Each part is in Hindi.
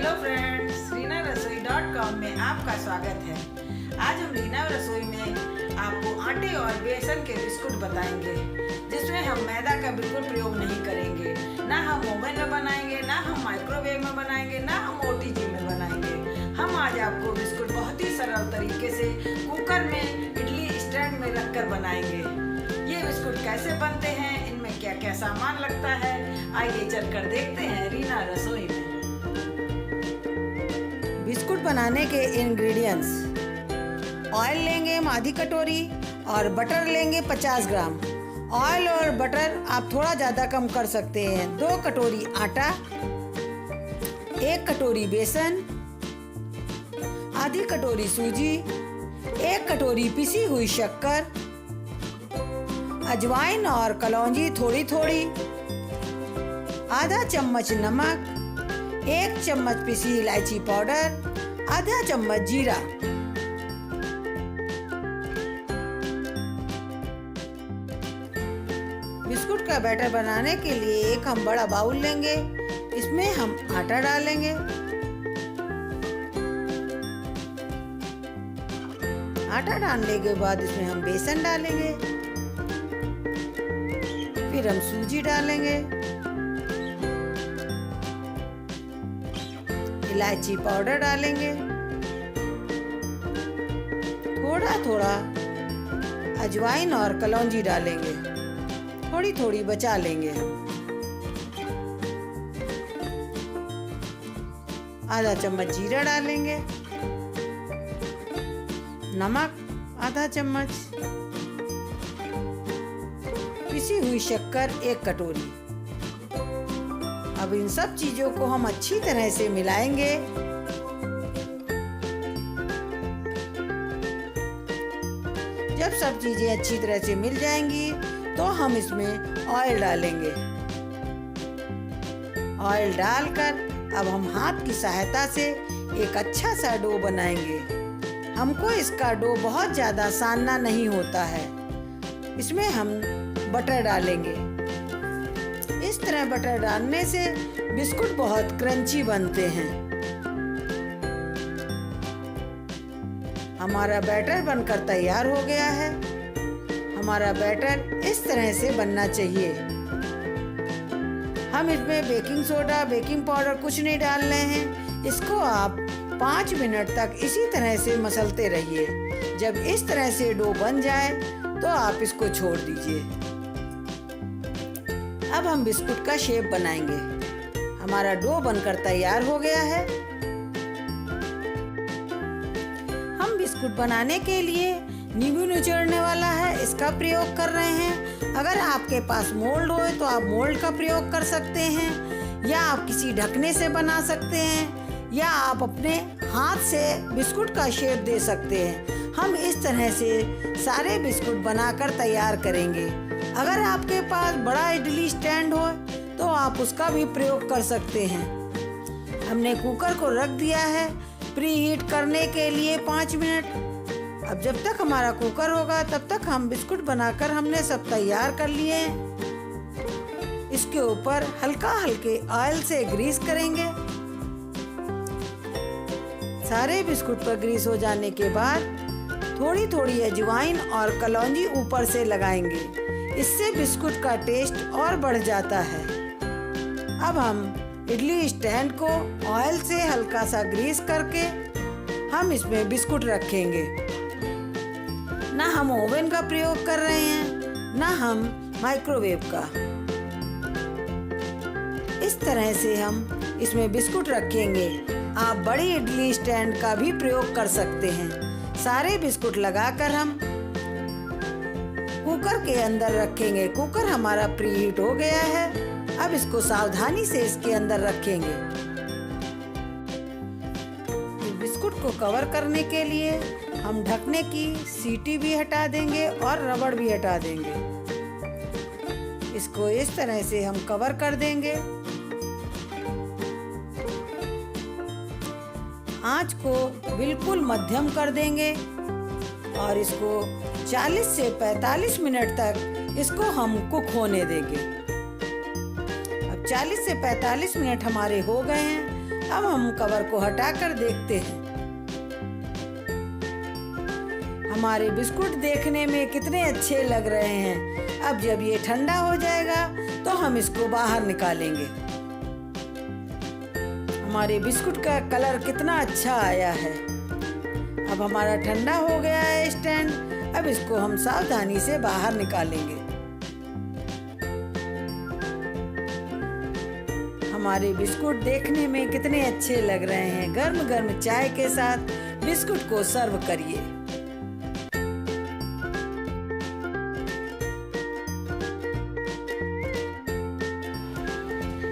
हेलो फ्रेंड्स, रीना-रसोई.com में आपका स्वागत है। आज हम रीना रसोई में आपको आटे और बेसन के बिस्कुट बताएंगे, जिसमें हम मैदा का बिल्कुल प्रयोग नहीं करेंगे। ना हम ओवन में बनाएंगे, ना हम माइक्रोवेव में बनाएंगे, ना हम ओटीजी में बनाएंगे। हम आज आपको बिस्कुट बहुत ही सरल तरीके से कुकर में इडली स्टैंड में रखकर बनाएंगे। ये बिस्कुट कैसे बनते हैं, इनमें क्या क्या सामान लगता है, आइए चलकर देखते हैं रीना रसोई में। बिस्कुट बनाने के इंग्रेडिएंट्स: ऑयल लेंगे हम आधी कटोरी और बटर लेंगे 50 ग्राम। ऑयल और बटर आप थोड़ा ज़्यादा कम कर सकते हैं। 2 कटोरी आटा, 1 कटोरी बेसन, आधी कटोरी सूजी, 1 कटोरी पिसी हुई शक्कर, अजवाइन और कलौंजी थोड़ी थोड़ी, आधा चम्मच नमक, 1 चम्मच पिसी इलायची पाउडर, आधा चम्मच जीरा। बिस्कुट का बैटर बनाने के लिए एक हम बड़ा बाउल लेंगे। इसमें हम आटा डालेंगे, आटा डालने के बाद इसमें हम बेसन डालेंगे, फिर हम सूजी डालेंगे, इलायची पाउडर डालेंगे, थोड़ा थोड़ा अजवाइन और कलौंजी डालेंगे, थोड़ी थोड़ी बचा लेंगे। आधा चम्मच जीरा डालेंगे, नमक आधा चम्मच, पिसी हुई शक्कर 1 कटोरी। अब इन सब चीजों को हम अच्छी तरह से मिलाएंगे। जब सब चीजें अच्छी तरह से मिल जाएंगी तो हम इसमें ऑयल डालेंगे। ऑयल डालकर अब हम हाथ की सहायता से एक अच्छा सा डो बनाएंगे। हमको इसका डो बहुत ज़्यादा सानना नहीं होता है। इसमें हम बटर डालेंगे। इस तरह बटर डालने से बिस्कुट बहुत क्रंची बनते हैं। हमारा बैटर बनकर तैयार हो गया है। हमारा बैटर इस तरह से बनना चाहिए। हम इसमें बेकिंग सोडा, बेकिंग पाउडर कुछ नहीं डाल रहे हैं। इसको आप 5 मिनट तक इसी तरह से मसलते रहिए। जब इस तरह से डो बन जाए तो आप इसको छोड़ दीजिए। अब हम बिस्कुट का शेप बनाएंगे। हमारा डो बनकर तैयार हो गया है। हम बिस्कुट बनाने के लिए नींबू निचोड़ने वाला है, इसका प्रयोग कर रहे हैं। अगर आपके पास मोल्ड हो तो आप मोल्ड का प्रयोग कर सकते हैं, या आप किसी ढकने से बना सकते हैं, या आप अपने हाथ से बिस्कुट का शेप दे सकते हैं। हम इस तरह से सारे बिस्कुट बनाकर तैयार करेंगे। अगर आपके पास बड़ा इडली स्टैंड हो तो आप उसका भी प्रयोग कर सकते हैं। हमने कुकर को रख दिया है प्री हीट करने के लिए 5 मिनट। अब जब तक हमारा कुकर होगा तब तक हम बिस्कुट बनाकर हमने सब तैयार कर लिए हैं। इसके ऊपर हल्का हल्के ऑयल से ग्रीस करेंगे। सारे बिस्कुट पर ग्रीस हो जाने के बाद थोड़ी थोड़ी अजवाइन और कलौंजी ऊपर से लगाएंगे। इससे बिस्कुट का टेस्ट और बढ़ जाता है। अब हम इडली स्टैंड को ऑयल से हल्का सा ग्रीस करके हम इसमें बिस्कुट रखेंगे। ना हम ओवन का प्रयोग कर रहे हैं, ना हम माइक्रोवेव का। इस तरह से हम इसमें बिस्कुट रखेंगे। आप बड़ी इडली स्टैंड का भी प्रयोग कर सकते हैं। सारे बिस्कुट लगाकर हम कुकर के अंदर रखेंगे। कुकर हमारा प्रीहीट हो गया है। अब इसको सावधानी से इसके अंदर रखेंगे। बिस्कुट को कवर करने के लिए हम ढकने की सीटी भी हटा देंगे और रबड़ भी हटा देंगे। इसको इस तरह से हम कवर कर देंगे। आंच को बिल्कुल मध्यम कर देंगे और इसको 40 से 45 मिनट तक इसको हम कुक होने देंगे। अब 40 से 45 मिनट हमारे हो गए हैं। अब हम कवर को हटाकर देखते हैं। हमारे बिस्कुट देखने में कितने अच्छे लग रहे हैं। अब जब ये ठंडा हो जाएगा तो हम इसको बाहर निकालेंगे। हमारे बिस्कुट का कलर कितना अच्छा आया है। अब हमारा ठंडा हो गया है स्टैंड। अब इसको हम सावधानी से बाहर निकालेंगे। हमारे बिस्कुट देखने में कितने अच्छे लग रहे हैं। गर्म गर्म चाय के साथ बिस्कुट को सर्व करिए।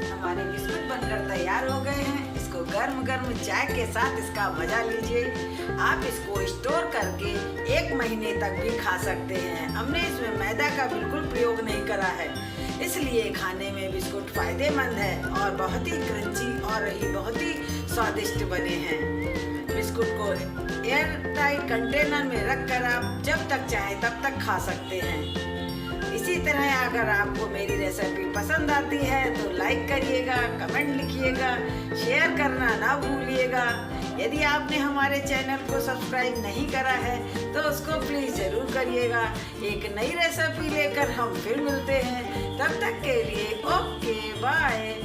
हमारे बिस्कुट बनकर तैयार हो गए हैं। इसको गर्म गर्म चाय के साथ इसका मजा लीजिए। आप इसको स्टोर करके 1 महीने तक भी खा सकते हैं। हमने इसमें मैदा का बिल्कुल प्रयोग नहीं करा है, इसलिए खाने में बिस्कुट फायदेमंद है और बहुत ही क्रंची और बहुत ही स्वादिष्ट बने हैं। बिस्कुट को एयर टाइट कंटेनर में रखकर आप जब तक चाहे तब तक खा सकते हैं। इसी तरह अगर आपको मेरी रेसिपी पसंद आती है तो लाइक करिएगा, कमेंट लिखिएगा, शेयर करना ना भूलिएगा। यदि आपने हमारे चैनल को सब्सक्राइब नहीं करा है तो उसको प्लीज़ ज़रूर करिएगा। एक नई रेसिपी लेकर हम फिर मिलते हैं। तब तक के लिए ओके बाय।